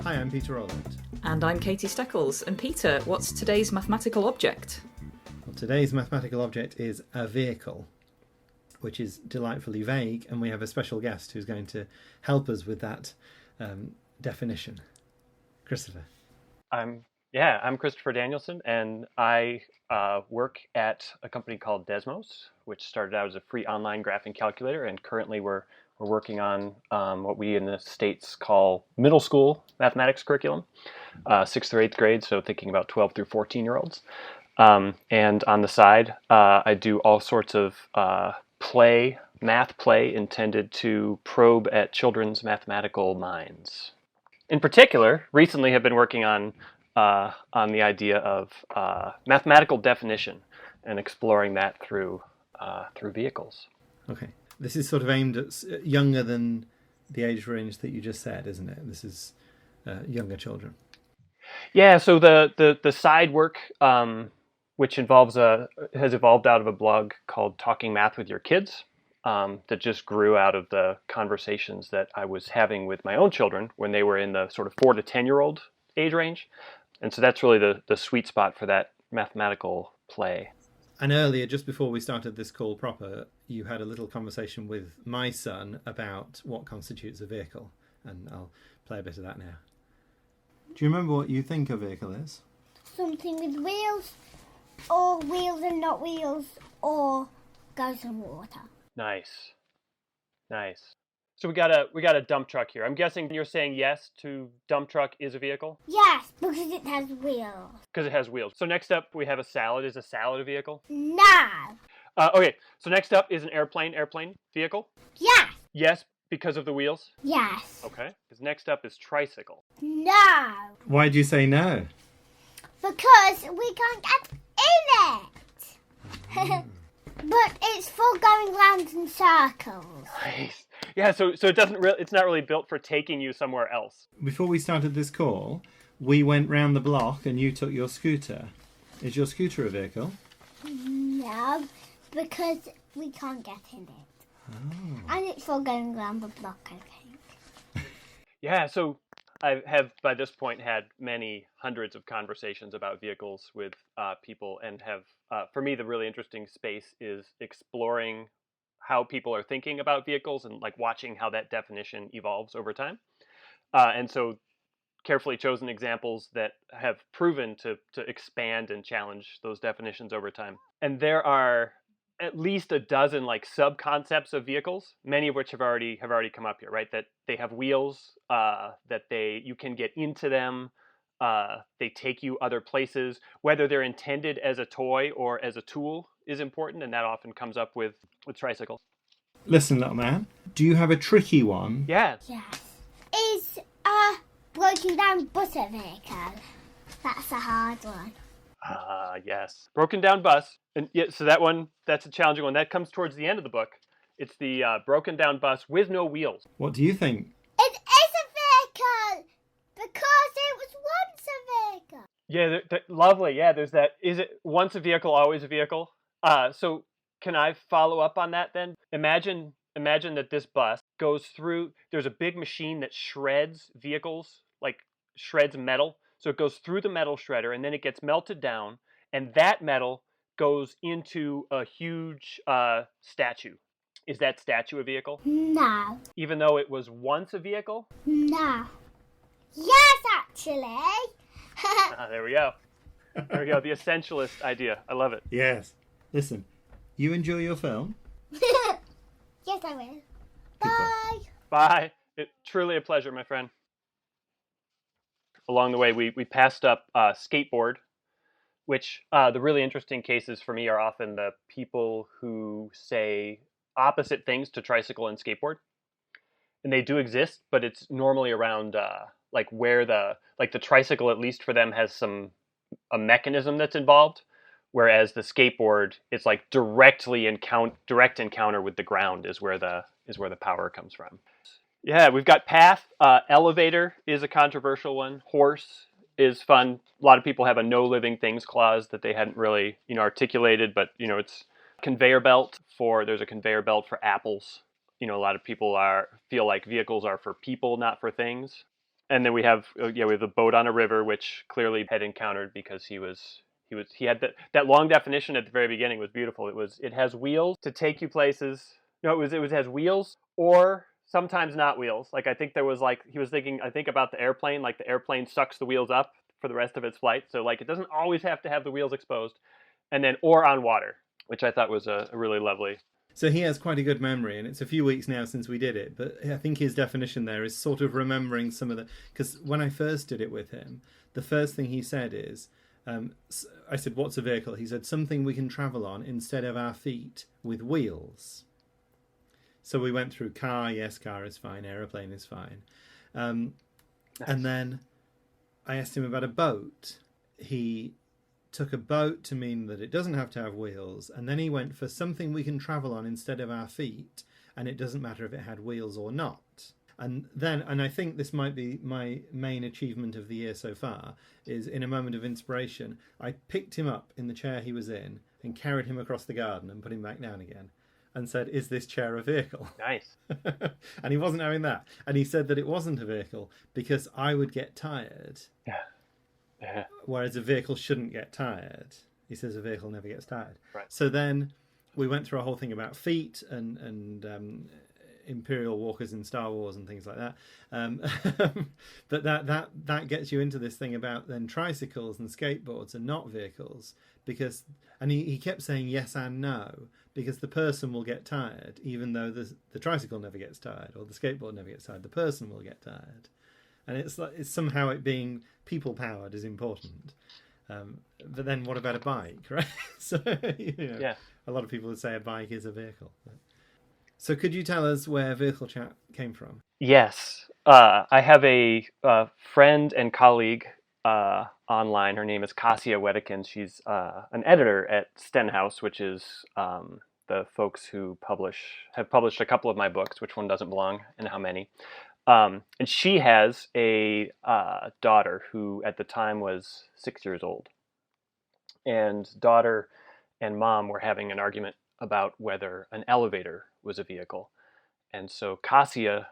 Hi, I'm Peter Rowlett. And I'm Katie Steckles. And Peter, what's today's mathematical object? Well, today's mathematical object is a vehicle, which is delightfully vague, and we have a special guest who's going to help us with that definition. Christopher. I'm Christopher Danielson, and I work at a company called Desmos, which started out as a free online graphing calculator, and currently we're working on what we in the States call middle school mathematics curriculum, 6th through 8th grade, so thinking about 12 through 14-year-olds. And on the side, I do all sorts of math play intended to probe at children's mathematical minds. In particular, recently have been working on the idea of mathematical definition and exploring that through vehicles. Okay. This is sort of aimed at younger than the age range that you just said, isn't it? This is younger children. Yeah, so the side work, which has evolved out of a blog called Talking Math with Your Kids, that just grew out of the conversations that I was having with my own children when they were in the sort of 4 to 10-year-old age range. And so that's really the sweet spot for that mathematical play. And earlier, just before we started this call proper, you had a little conversation with my son about what constitutes a vehicle. And I'll play a bit of that now. Do you remember what you think a vehicle is? Something with wheels, or wheels and not wheels, or goes on water. Nice. So we got a dump truck here. I'm guessing you're saying yes to dump truck is a vehicle? Yes, because it has wheels. Because it has wheels. So next up we have a salad. Is a salad a vehicle? No. Okay, so next up is an airplane vehicle? Yes. Yes, because of the wheels? Yes. Okay. Because next up is tricycle. No. Why do you say no? Because we can't get in it. But it's for going round in circles. Nice. Yeah, so it's not really built for taking you somewhere else. Before we started this call, we went round the block and you took your scooter. Is your scooter a vehicle? No, because we can't get in it. Oh. And it's for going round the block, I think. Yeah, so I have by this point had many hundreds of conversations about vehicles with people, and have for me the really interesting space is exploring how people are thinking about vehicles and like watching how that definition evolves over time. And so carefully chosen examples that have proven to expand and challenge those definitions over time. And there are at least a dozen like sub-concepts of vehicles, many of which have already come up here, right? That they have wheels, that you can get into them, they take you other places. Whether they're intended as a toy or as a tool is important, and that often comes up with tricycles. Listen, little man, do you have a tricky one? Yeah. Yes. Is a broken down bus a vehicle? That's a hard one. Yes. Broken down bus. And yeah, so that's a challenging one. That comes towards the end of the book. It's the broken down bus with no wheels. What do you think? It is a vehicle! Because it was once a vehicle. Yeah, lovely. Yeah, there's that. Is it once a vehicle, always a vehicle? So can I follow up on that then? Imagine that this bus goes through, there's a big machine that shreds vehicles, like shreds metal. So it goes through the metal shredder, and then it gets melted down, and that metal goes into a huge statue. Is that statue a vehicle? No. Even though it was once a vehicle? No. Yes, actually. There we go. There we go. The essentialist idea. I love it. Yes. Listen, you enjoy your film? Yes, I will. Bye. Bye. Truly a pleasure, my friend. Along the way, we passed up skateboard, which the really interesting cases for me are often the people who say opposite things to tricycle and skateboard. And they do exist, but it's normally around like where the tricycle, at least for them, has a mechanism that's involved, whereas the skateboard, it's like direct encounter with the ground is where the power comes from. Yeah, we've got path. Elevator is a controversial one. Horse is fun. A lot of people have a no living things clause that they hadn't really articulated, but it's conveyor belt there's a conveyor belt for apples. A lot of people feel like vehicles are for people, not for things. And then we have the boat on a river, which clearly had encountered because he had that long definition at the very beginning was beautiful. It has wheels to take you places. No, it has wheels or sometimes not wheels. Like I think there was like he was thinking I think about the airplane, like the airplane sucks the wheels up for the rest of its flight. So like it doesn't always have to have the wheels exposed. And then or on water, which I thought was a really lovely. So he has quite a good memory, and it's a few weeks now since we did it, but I think his definition there is sort of remembering some of the... Because when I first did it with him, the first thing he said is, I said, what's a vehicle? He said, something we can travel on instead of our feet with wheels. So we went through car, yes, car is fine, aeroplane is fine. Nice. And then I asked him about a boat. He took a boat to mean that it doesn't have to have wheels, and then he went for something we can travel on instead of our feet, and it doesn't matter if it had wheels or not. And I think this might be my main achievement of the year so far, is in a moment of inspiration, I picked him up in the chair he was in and carried him across the garden and put him back down again and said, is this chair a vehicle? Nice. And he wasn't having that. And he said that it wasn't a vehicle because I would get tired. Yeah. Yeah. Whereas a vehicle shouldn't get tired. He says a vehicle never gets tired. Right. So then we went through a whole thing about feet and Imperial walkers in Star Wars and things like that. But that gets you into this thing about then tricycles and skateboards are not vehicles because, and he kept saying yes and no because the person will get tired even though the tricycle never gets tired or the skateboard never gets tired. The person will get tired. And it's somehow it being people powered is important. But then what about a bike, right? So Yeah. A lot of people would say a bike is a vehicle. So could you tell us where Vehicle Chat came from? Yes. I have a friend and colleague online. Her name is Kasia Wedekind. She's an editor at Stenhouse, which is the folks who have published a couple of my books, Which One Doesn't Belong and How Many. And she has a daughter who at the time was 6 years old. And daughter and mom were having an argument about whether an elevator was a vehicle. And so Kasia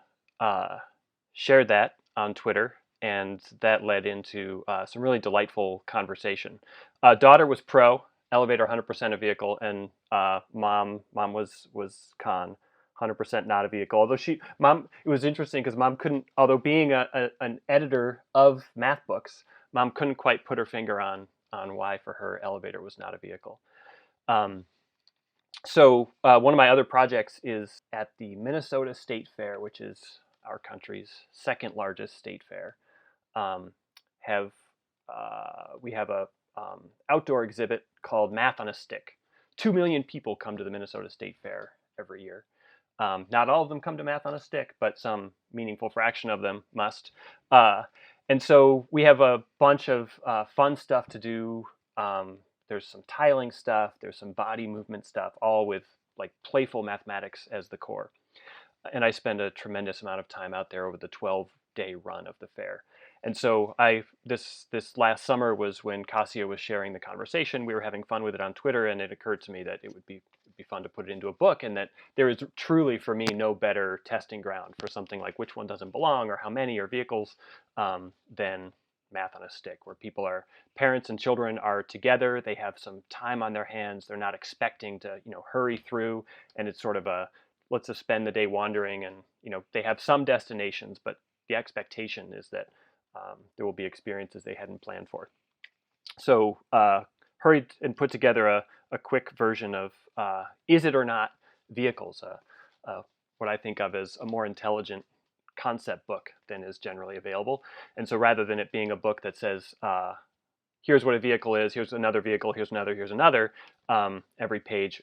shared that on Twitter, and that led into some really delightful conversation. Daughter was pro, elevator 100% a vehicle, and mom was con. 100% not a vehicle. Although it was interesting because mom couldn't, although being an editor of math books, mom couldn't quite put her finger on why for her elevator was not a vehicle. So one of my other projects is at the Minnesota State Fair, which is our country's second largest state fair. We have a outdoor exhibit called Math on a Stick. 2 million people come to the Minnesota State Fair every year. Not all of them come to Math on a Stick, but some meaningful fraction of them must. And so we have a bunch of fun stuff to do. There's some tiling stuff. There's some body movement stuff, all with like playful mathematics as the core. And I spend a tremendous amount of time out there over the 12-day run of the fair. And so this last summer was when Kasia was sharing the conversation. We were having fun with it on Twitter, and it occurred to me that it would be fun to put it into a book, and that there is truly, for me, no better testing ground for something like Which One Doesn't Belong or How Many or Vehicles than Math on a Stick, where parents and children are together. They have some time on their hands. They're not expecting to, hurry through, and it's sort of let's just spend the day wandering, and they have some destinations, but the expectation is that there will be experiences they hadn't planned for. So hurried and put together a quick version of Is It or Not Vehicles, what I think of as a more intelligent concept book than is generally available. And so rather than it being a book that says, here's what a vehicle is, here's another vehicle, here's another, every page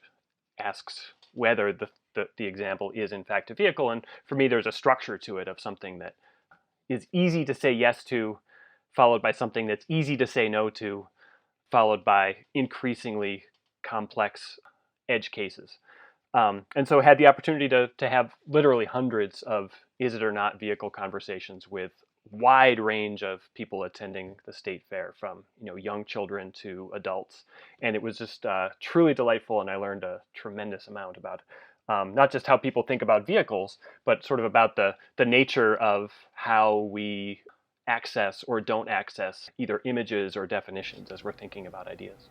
asks whether the example is in fact a vehicle. And for me, there's a structure to it of something that is easy to say yes to, followed by something that's easy to say no to, followed by increasingly complex edge cases. And so I had the opportunity to have literally hundreds of is it or not vehicle conversations with wide range of people attending the state fair, from young children to adults. And it was just truly delightful, and I learned a tremendous amount about not just how people think about vehicles, but sort of about the nature of how we access or don't access either images or definitions as we're thinking about ideas.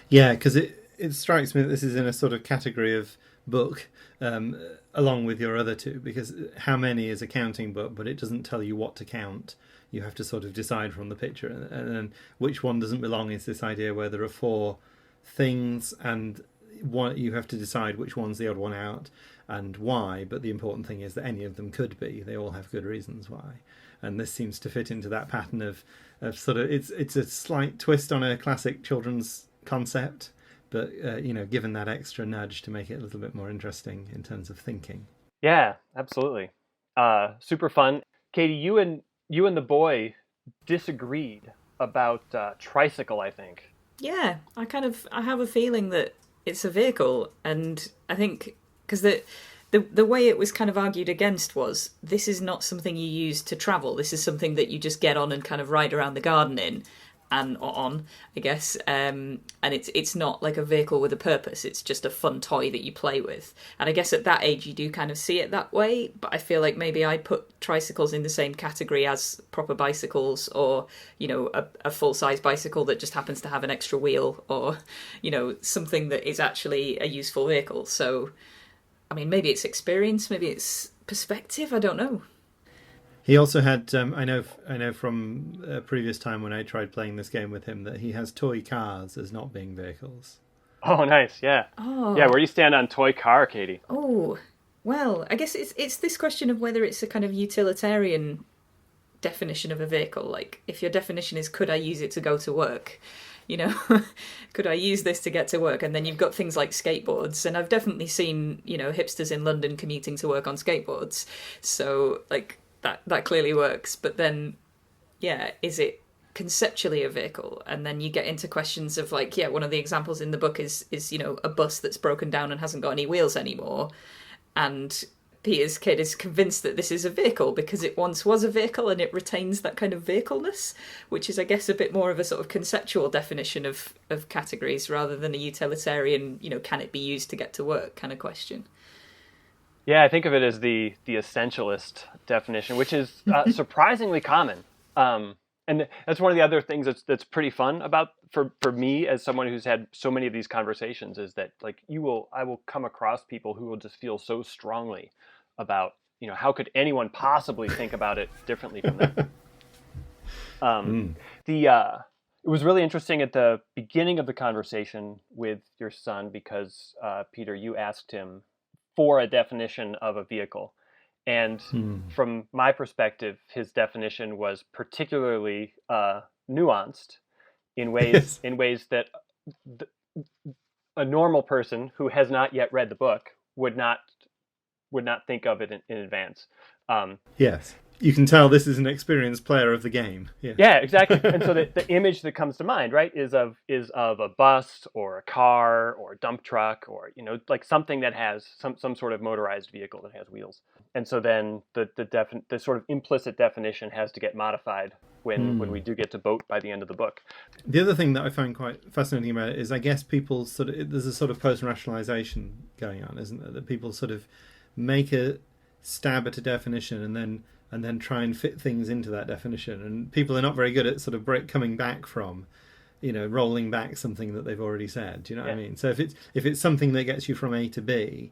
Yeah, because it strikes me that this is in a sort of category of book, along with your other two, because how many is a counting book, but it doesn't tell you what to count. You have to sort of decide from the picture, and then which one doesn't belong is this idea where there are 4 things, and one, you have to decide which one's the odd one out and why, but the important thing is that any of them could be. They all have good reasons why. And this seems to fit into that pattern of sort of, it's a slight twist on a classic children's concept, but given that extra nudge to make it a little bit more interesting in terms of thinking. Yeah, absolutely. Super fun. Katie, you and the boy disagreed about tricycle, I think. Yeah, I have a feeling that it's a vehicle, and I think because the way it was kind of argued against was this is not something you use to travel. This is something that you just get on and kind of ride around the garden in, or on, I guess. And it's not like a vehicle with a purpose. It's just a fun toy that you play with. And I guess at that age you do kind of see it that way. But I feel like maybe I put tricycles in the same category as proper bicycles, or a full size bicycle that just happens to have an extra wheel, or something that is actually a useful vehicle. So, I mean, maybe it's experience, maybe it's perspective. I don't know. He also had, I know from a previous time when I tried playing this game with him, that he has toy cars as not being vehicles. Oh, nice, yeah. Oh. Yeah, where do you stand on toy car, Katie? Oh, well, I guess it's this question of whether it's a kind of utilitarian definition of a vehicle. Like, if your definition is, could I use it to go to work? Could I use this to get to work? And then you've got things like skateboards, and I've definitely seen, hipsters in London commuting to work on skateboards. So, like, that clearly works. But then, yeah, is it conceptually a vehicle? And then you get into questions of, like, yeah, one of the examples in the book is a bus that's broken down and hasn't got any wheels anymore. And Peter's kid is convinced that this is a vehicle because it once was a vehicle and it retains that kind of vehicleness, which is, I guess, a bit more of a sort of conceptual definition of categories rather than a utilitarian, can it be used to get to work kind of question. Yeah, I think of it as the essentialist definition, which is surprisingly common. And that's one of the other things that's pretty fun about for me as someone who's had so many of these conversations is that, like, I will come across people who will just feel so strongly about, how could anyone possibly think about it differently from them? It was really interesting at the beginning of the conversation with your son because, Peter, you asked him for a definition of a vehicle. And from my perspective, his definition was particularly nuanced in ways that a normal person who has not yet read the book would not think of it in advance. Yes, you can tell this is an experienced player of the game. Yeah, exactly. And so the image that comes to mind, right, is of a bus or a car or a dump truck or like something that has some sort of motorized vehicle that has wheels. And so then the sort of implicit definition has to get modified when we do get to boat by the end of the book. The other thing that I find quite fascinating about it is, I guess, people there's a sort of post-rationalization going on, isn't there? That people sort of make a stab at a definition and then try and fit things into that definition. And people are not very good at sort of coming back from, rolling back something that they've already said. Do you know what I mean? So if it's something that gets you from A to B,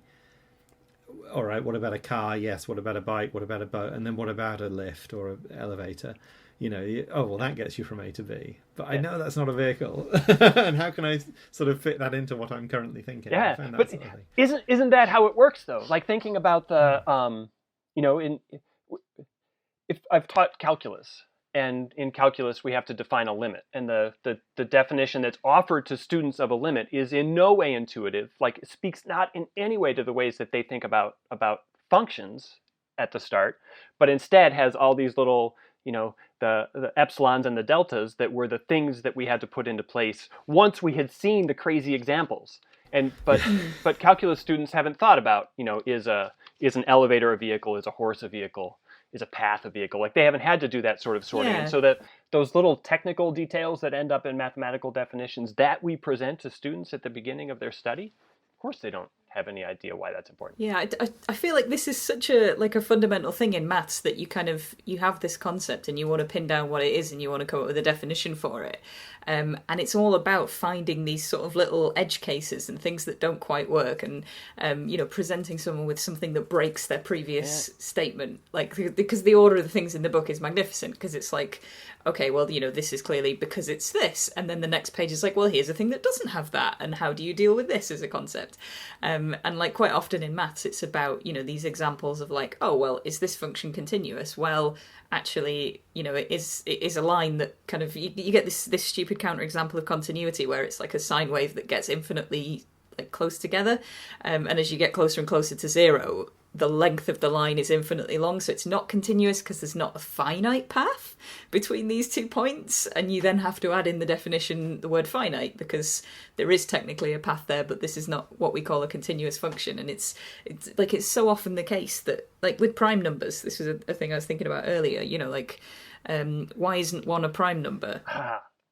all right, what about a car? Yes. What about a bike? What about a boat? And then what about a lift or an elevator? That gets you from A to B. But I know that's not a vehicle. And how can I sort of fit that into what I'm currently thinking? Yeah, but isn't that how it works, though? Like, thinking about the, if I've taught calculus, and in calculus we have to define a limit, and the definition that's offered to students of a limit is in no way intuitive. Like, it speaks not in any way to the ways that they think about functions at the start, but instead has all these little, the epsilons and the deltas that were the things that we had to put into place once we had seen the crazy examples. But calculus students haven't thought about, is an elevator a vehicle, is a horse a vehicle, is a path a vehicle. Like, they haven't had to do that sort of sorting. Yeah. And so that those little technical details that end up in mathematical definitions that we present to students at the beginning of their study, of course they don't have any idea why that's important. Yeah, I feel like this is such a fundamental thing in maths that you have this concept and you want to pin down what it is and you want to come up with a definition for it. And it's all about finding these sort of little edge cases and things that don't quite work, and presenting someone with something that breaks their previous statement. Like, because the order of the things in the book is magnificent, because it's like, okay, well, this is clearly because it's this, and then the next page is like, well, here's a thing that doesn't have that, and how do you deal with this as a concept? And like quite often in maths, it's about these examples of like, oh, well, is this function continuous? Well, actually, it is a line that kind of you get this stupid counterexample of continuity where it's like a sine wave that gets infinitely like close together, and as you get closer and closer to zero, the length of the line is infinitely long, so it's not continuous because there's not a finite path between these 2 points, and you then have to add in the definition the word finite, because there is technically a path there, but this is not what we call a continuous function. And it's so often the case that, like with prime numbers, this was a thing I was thinking about earlier, why isn't 1 a prime number?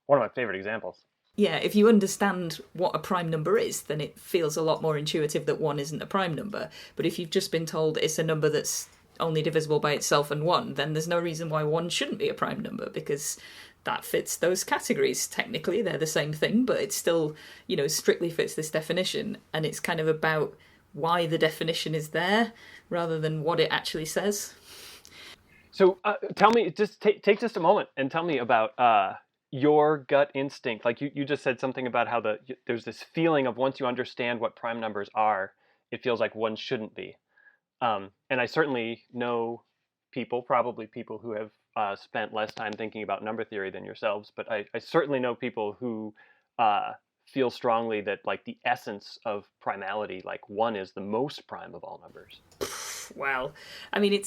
One of my favorite examples. Yeah, if you understand what a prime number is, then it feels a lot more intuitive that 1 isn't a prime number. But if you've just been told it's a number that's only divisible by itself and 1, then there's no reason why 1 shouldn't be a prime number, because that fits those categories. Technically, they're the same thing, but it still, strictly fits this definition. And it's kind of about why the definition is there rather than what it actually says. So tell me, just take just a moment and tell me about your gut instinct. Like you just said something about how there's this feeling of once you understand what prime numbers are, it feels like 1 shouldn't be. And I certainly know probably people who have spent less time thinking about number theory than yourselves, but I certainly know people who feel strongly that like the essence of primality, like 1 is the most prime of all numbers. Well, I mean,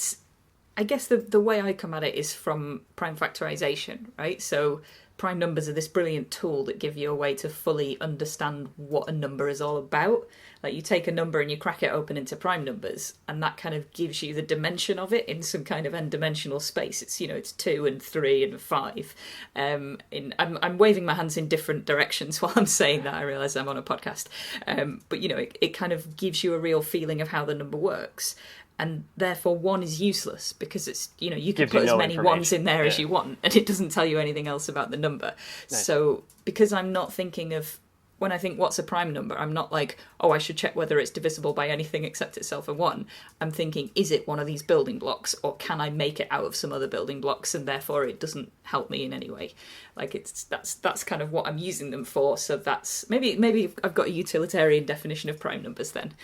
I guess the way I come at it is from prime factorization, right? So prime numbers are this brilliant tool that give you a way to fully understand what a number is all about. Like, you take a number and you crack it open into prime numbers, and that kind of gives you the dimension of it in some kind of n-dimensional space. It's it's 2 and 3 and 5. I'm waving my hands in different directions while I'm saying that. I realise I'm on a podcast, but it kind of gives you a real feeling of how the number works. And therefore 1 is useless because it's, you can put as many 1s in there as you want, and it doesn't tell you anything else about the number. Nice. So because I'm not thinking of, when I think what's a prime number, I'm not like, oh, I should check whether it's divisible by anything except itself and 1. I'm thinking, is it one of these building blocks, or can I make it out of some other building blocks, and therefore it doesn't help me in any way? Like, that's kind of what I'm using them for. So that's maybe I've got a utilitarian definition of prime numbers then.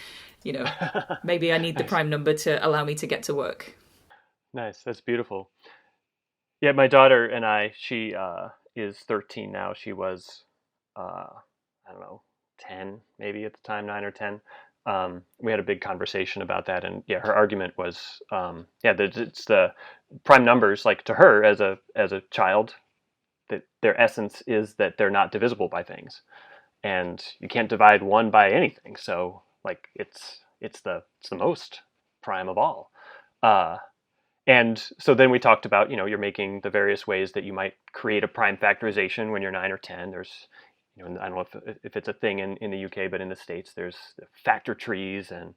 Maybe I need the prime number to allow me to get to work. Nice. That's beautiful. Yeah, my daughter and I, she is 13 now. She was, I don't know, 10 maybe at the time, 9 or 10. We had a big conversation about that. And yeah, her argument was, it's the prime numbers, like to her as a child, that their essence is that they're not divisible by things. And you can't divide 1 by anything. So like it's the most prime of all. And so then we talked about, you're making the various ways that you might create a prime factorization when you're 9 or 10. There's, I don't know if it's a thing in the UK, but in the States, there's factor trees and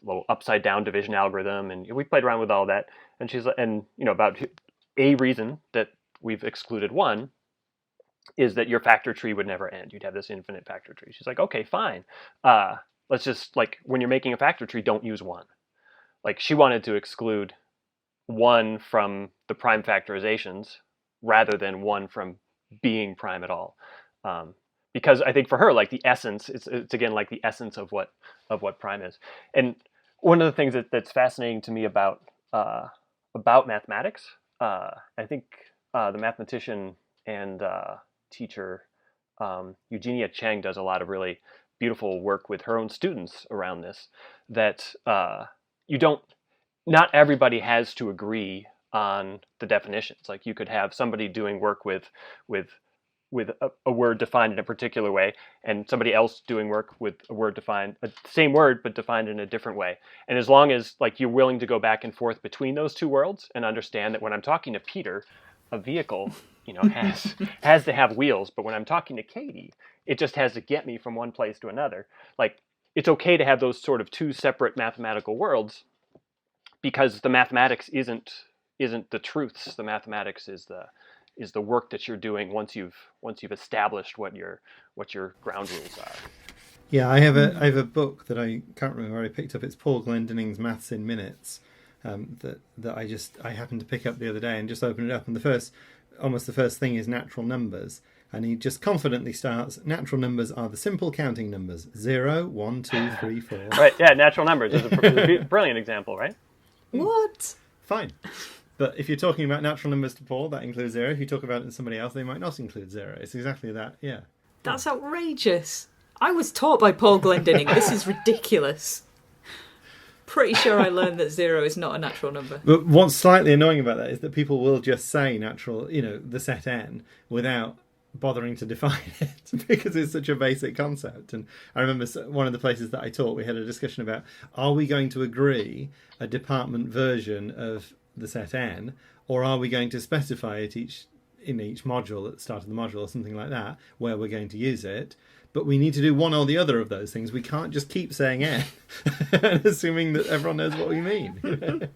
a little upside down division algorithm. And we played around with all that. And she's, about a reason that we've excluded 1 is that your factor tree would never end. You'd have this infinite factor tree. She's like, okay, fine. Let's just, like, when you're making a factor tree, don't use 1. Like, she wanted to exclude 1 from the prime factorizations rather than 1 from being prime at all. Because I think for her, like, the essence, it's again, like, the essence of what prime is. And one of the things that's fascinating to me about mathematics, I think the mathematician and teacher Eugenia Cheng does a lot of really beautiful work with her own students around this, that not everybody has to agree on the definitions. Like, you could have somebody doing work with a word defined in a particular way, and somebody else doing work with a word defined, same word, but defined in a different way. And as long as, like, you're willing to go back and forth between those two worlds and understand that when I'm talking to Peter, a vehicle, has to have wheels, but when I'm talking to Katie, it just has to get me from one place to another. Like, it's okay to have those sort of two separate mathematical worlds, because the mathematics isn't the truths. The mathematics is the work that you're doing once you've established what your ground rules are. Yeah, I have a book that I can't remember where I picked up. It's Paul Glendening's Maths in Minutes, that I happened to pick up the other day and just open it up, and almost the first thing is natural numbers, and he just confidently starts, natural numbers are the simple counting numbers, 0, 1, 2, 3, 4. Right, yeah, natural numbers is a brilliant example, right? What? Fine. But if you're talking about natural numbers to Paul, that includes 0. If you talk about it to somebody else, they might not include 0. It's exactly that, yeah. That's outrageous. I was taught by Paul Glendenning. This is ridiculous. Pretty sure I learned that 0 is not a natural number. But what's slightly annoying about that is that people will just say natural, the set n, without bothering to define it, because it's such a basic concept. And I remember one of the places that I taught, we had a discussion about, are we going to agree a department version of the set n, or are we going to specify it in each module at the start of the module or something like that, where we're going to use it? But we need to do one or the other of those things. We can't just keep saying n and assuming that everyone knows what we mean.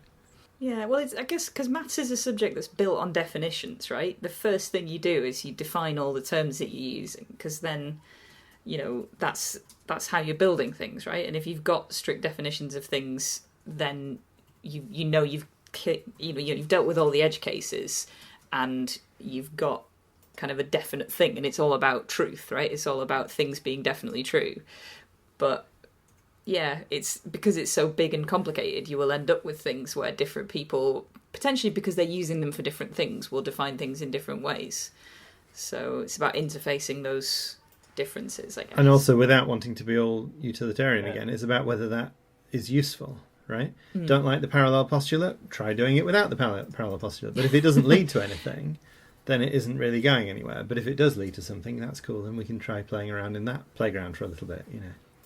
Yeah, well, I guess because maths is a subject that's built on definitions, right? The first thing you do is you define all the terms that you're using, because then, that's how you're building things, right? And if you've got strict definitions of things, then you've dealt with all the edge cases, and you've got kind of a definite thing, and it's all about truth, right? It's all about things being definitely true. But yeah, it's because it's so big and complicated, you will end up with things where different people, potentially because they're using them for different things, will define things in different ways. So it's about interfacing those differences, I guess. And also, without wanting to be all utilitarian again, it's about whether that is useful, right? Don't like the parallel postulate? Try doing it without the parallel postulate. But if it doesn't lead to anything, then it isn't really going anywhere. But if it does lead to something, that's cool. Then we can try playing around in that playground for a little bit,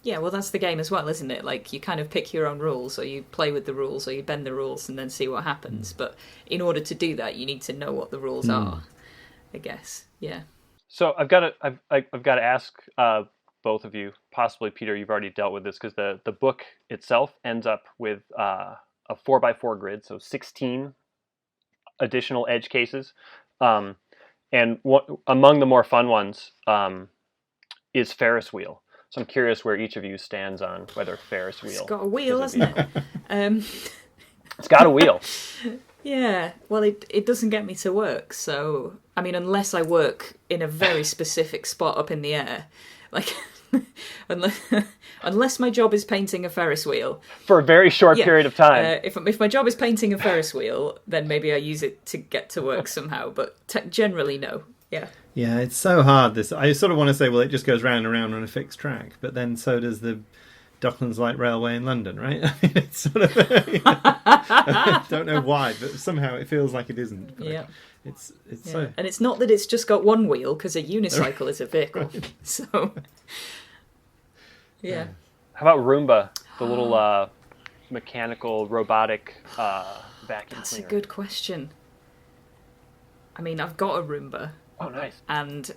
Yeah, well, that's the game as well, isn't it? Like, you kind of pick your own rules, or you play with the rules, or you bend the rules and then see what happens. But in order to do that, you need to know what the rules are, I guess. Yeah. So I've got to ask both of you, possibly Peter, you've already dealt with this, because the book itself ends up with a 4x4 grid, so 16 additional edge cases. And among the more fun ones is Ferris wheel. So I'm curious where each of you stands on whether Ferris wheel. It's got a wheel, hasn't it? It's got a wheel. Yeah. Well, it doesn't get me to work. So, I mean, unless I work in a very specific spot up in the air, like unless my job is painting a Ferris wheel for a very short period of time. If my job is painting a Ferris wheel, then maybe I use it to get to work somehow. But generally, no. Yeah. Yeah, it's so hard. I sort of want to say, well, it just goes round and round on a fixed track, but then so does the Docklands Light Railway in London, right? I mean, it's sort of I don't know why, but somehow it feels like it isn't. But yeah. It's so. And it's not that it's just got one wheel, because a unicycle is a vehicle. Right. So. Yeah. How about Roomba, the little mechanical robotic vacuum That's cleaner? A good question. I mean, I've got a Roomba. Oh, nice. And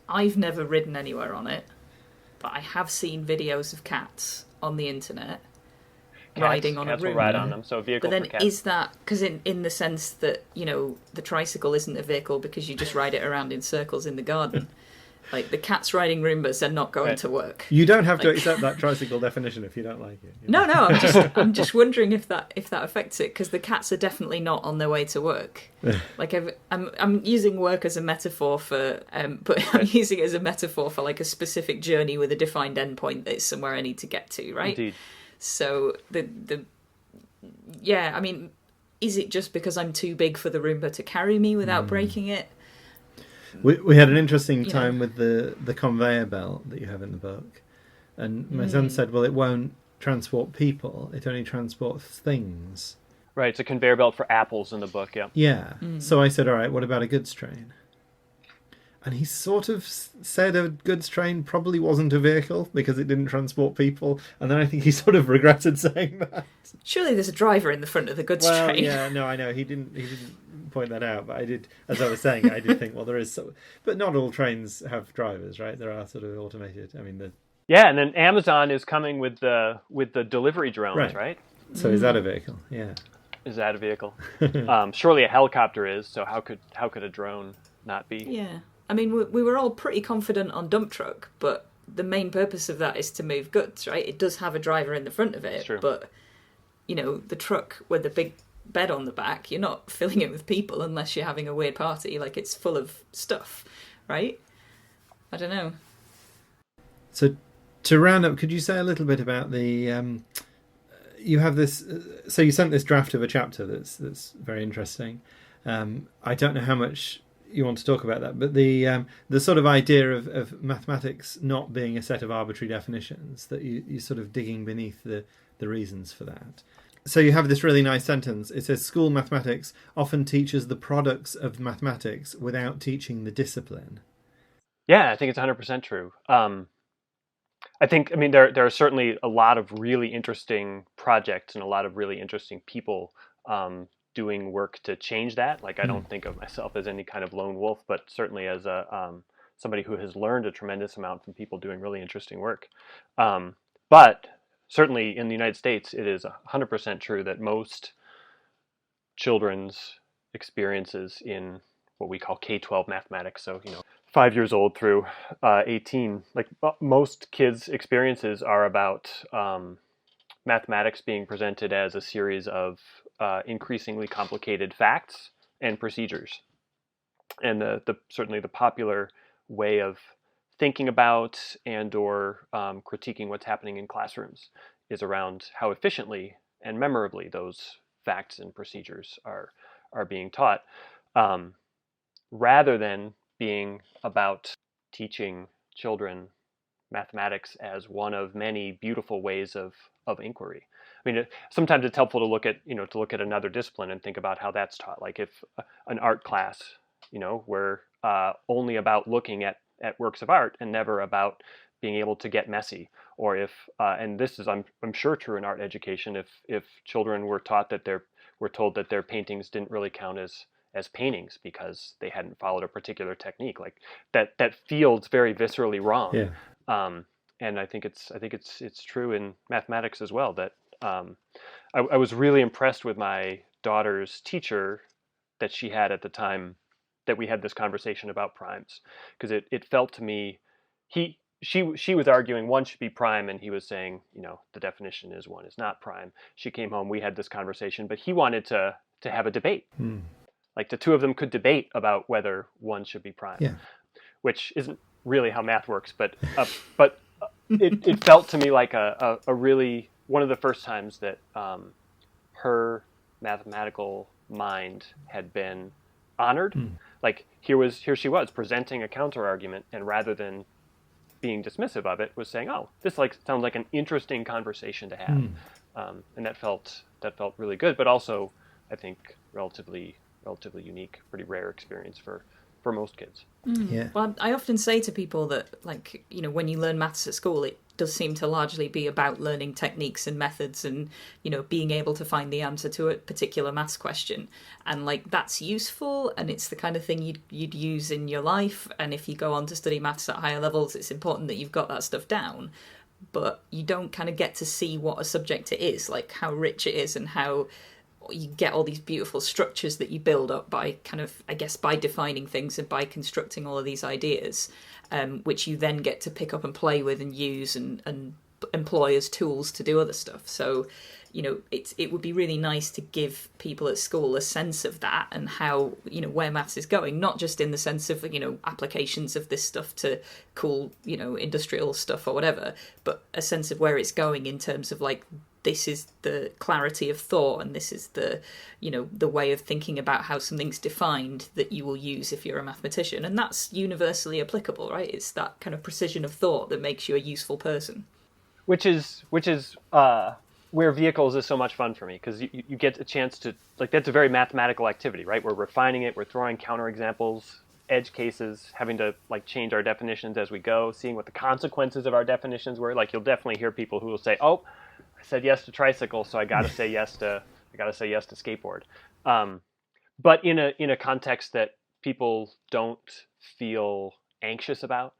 I've never ridden anywhere on it, but I have seen videos of cats on the internet riding on a Roomba. Cats will ride on them, so a vehicle for cats. But then is that, because in the sense that, the tricycle isn't a vehicle because you just ride it around in circles in the garden. Like, the cats riding Roombas are not going to work. You don't have to accept that tricycle definition if you don't like it. No, I'm just wondering if that affects it, because the cats are definitely not on their way to work. Like, I'm using work as a metaphor for, but I'm using it as a metaphor for like a specific journey with a defined endpoint that is somewhere I need to get to, right? Indeed. So I mean, is it just because I'm too big for the Roomba to carry me without breaking it? We had an interesting time with the conveyor belt that you have in the book, and my son said, well, it won't transport people, it only transports things. Right, it's a conveyor belt for apples in the book, yeah. Yeah, so I said, all right, what about a goods train? And he sort of said a goods train probably wasn't a vehicle because it didn't transport people, and then I think he sort of regretted saying that. Surely there's a driver in the front of the goods train. Yeah, no, I know, he didn't point that out, but I did, as I was saying, I did think, well, there is so, but not all trains have drivers, right? There are sort of automated. I mean, Yeah, and then Amazon is coming with the delivery drones, right? So is that a vehicle? Yeah. Is that a vehicle? Surely a helicopter is. So how could a drone not be? Yeah. I mean, we were all pretty confident on dump truck, but the main purpose of that is to move goods, right? It does have a driver in the front of it, but, the truck with the big bed on the back, you're not filling it with people unless you're having a weird party. Like, it's full of stuff, right? I don't know. So to round up, could you say a little bit about the... you have this... so you sent this draft of a chapter that's very interesting. I don't know how much you want to talk about that, but the sort of idea of mathematics not being a set of arbitrary definitions, that you're sort of digging beneath the reasons for that. So you have this really nice sentence. It says, school mathematics often teaches the products of mathematics without teaching the discipline. Yeah, I think it's 100% true. There are certainly a lot of really interesting projects and a lot of really interesting people doing work to change that. Like, I don't think of myself as any kind of lone wolf, but certainly as somebody who has learned a tremendous amount from people doing really interesting work. But certainly in the United States, it is 100% true that most children's experiences in what we call K-12 mathematics, so 5 years old through 18, like most kids' experiences are about mathematics being presented as a series of increasingly complicated facts and procedures. And certainly the popular way of thinking about and or critiquing what's happening in classrooms is around how efficiently and memorably those facts and procedures are being taught, rather than being about teaching children mathematics as one of many beautiful ways of inquiry. I mean, sometimes it's helpful to look at another discipline and think about how that's taught. Like if an art class, we're only about looking at works of art and never about being able to get messy. Or if, and this is I'm sure true in art education, if children were told that their paintings didn't really count as paintings because they hadn't followed a particular technique, like that feels very viscerally wrong. Yeah. And I think it's true in mathematics as well, that I was really impressed with my daughter's teacher that she had at the time that we had this conversation about primes, because it felt to me she was arguing one should be prime, and he was saying the definition is one is not prime. She came home, we had this conversation, but he wanted to have a debate. Like the two of them could debate about whether one should be prime, which isn't really how math works, but it felt to me like a really one of the first times that her mathematical mind had been honored. Like here she was presenting a counter argument, and rather than being dismissive of it, was saying, "Oh, this sounds like an interesting conversation to have," and that felt really good, but also I think relatively unique, pretty rare experience for most kids. Yeah. Well, I often say to people that, when you learn maths at school, it does seem to largely be about learning techniques and methods and, being able to find the answer to a particular maths question. And, that's useful, and it's the kind of thing you'd use in your life. And if you go on to study maths at higher levels, it's important that you've got that stuff down. But you don't kind of get to see what a subject it is, like how rich it is and how you get all these beautiful structures that you build up by by defining things and by constructing all of these ideas, which you then get to pick up and play with and use and employ as tools to do other stuff. So, it would be really nice to give people at school a sense of that and how, where maths is going, not just in the sense of, applications of this stuff to cool, industrial stuff or whatever, but a sense of where it's going in terms of this is the clarity of thought, and this is the way of thinking about how something's defined that you will use if you're a mathematician. And that's universally applicable, right? It's that kind of precision of thought that makes you a useful person. Which is where vehicles is so much fun for me, because you get a chance to, that's a very mathematical activity, right? We're refining it, we're throwing counterexamples, edge cases, having to change our definitions as we go, seeing what the consequences of our definitions were. You'll definitely hear people who will say, "Oh, I said yes to tricycle, so I got to say yes to skateboard." But in a context that people don't feel anxious about,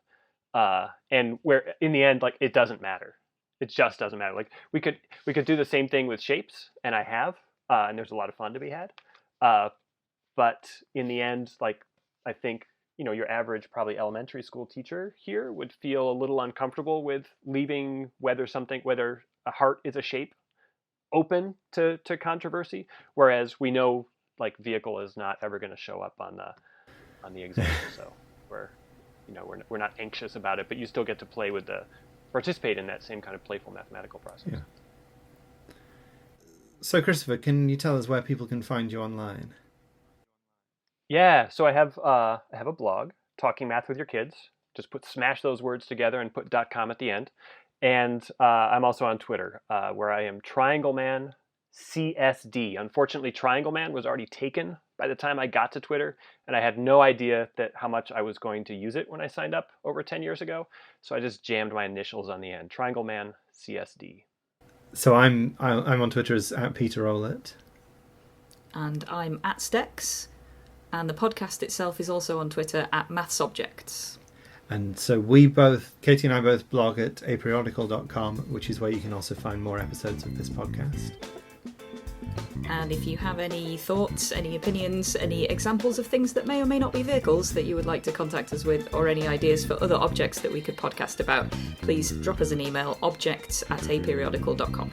and where in the end, like, it doesn't matter. It just doesn't matter. Like, we could do the same thing with shapes, and I have, and there's a lot of fun to be had. But in the end, like, I think, your average probably elementary school teacher here would feel a little uncomfortable with leaving whether a heart is a shape open to controversy, whereas we know, like, vehicle is not ever going to show up on the exam, so we're not anxious about it, but you still get to participate in that same kind of playful mathematical process. Yeah. So, Christopher, can you tell us where people can find you online? Yeah, so I have a blog, Talking Math with Your Kids. Just smash those words together and put .com at the end. And I'm also on Twitter, where I am Triangle Man CSD. Unfortunately, Triangle Man was already taken by the time I got to Twitter, and I had no idea how much I was going to use it when I signed up over 10 years ago. So I just jammed my initials on the end, Triangle Man CSD. So I'm on Twitter as @Peter Rowlett. And I'm @Steckles. And the podcast itself is also on Twitter @MathsObjects. And so Katie and I both blog at aperiodical.com, which is where you can also find more episodes of this podcast. And if you have any thoughts, any opinions, any examples of things that may or may not be vehicles that you would like to contact us with, or any ideas for other objects that we could podcast about, please drop us an email, objects@aperiodical.com.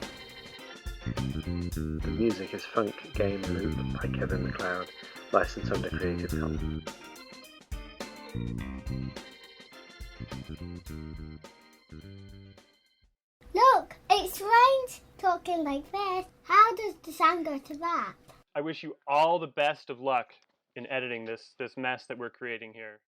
The music is Funk Game Loop by Kevin MacLeod, licensed under Creative Commons. Look, it's rained talking like this. How does the sound go to that? I wish you all the best of luck in editing this mess that we're creating here.